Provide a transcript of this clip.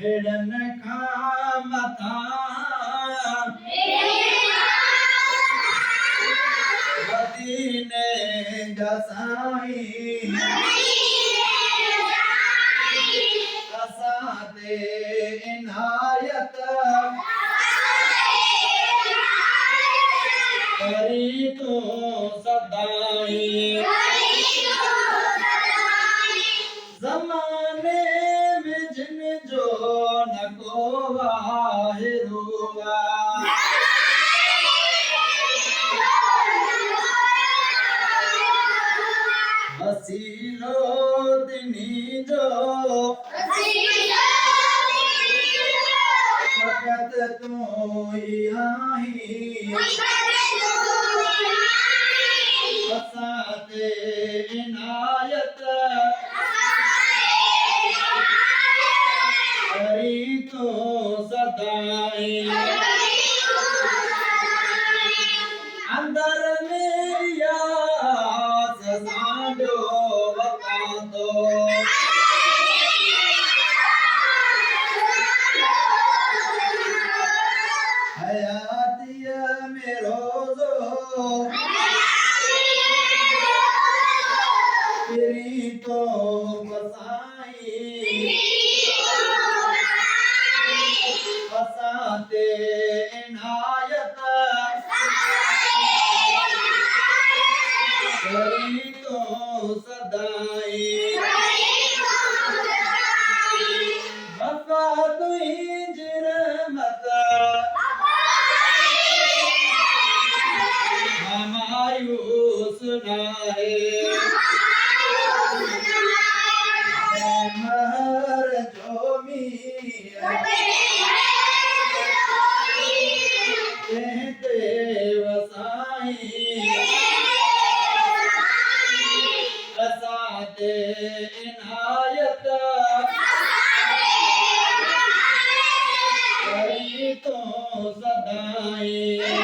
भेड़न खा मथा मदीने जसाई असाते इनायत करी तो सदाई जमाने में जिन जो न को वाहिरुआ हसीलो दिनी जो फकत तू ही आई असाते इनायत करी तो सदाई अंदर मेरिया ससाडो बता दो हयातिया में रोजो तेरी तो बसाई असाते इनायत करी तो सदाई वफा तुही जिरमत हमायूं सुनाए महर जो कहते वसाई असाते इनायत करी तो सदाई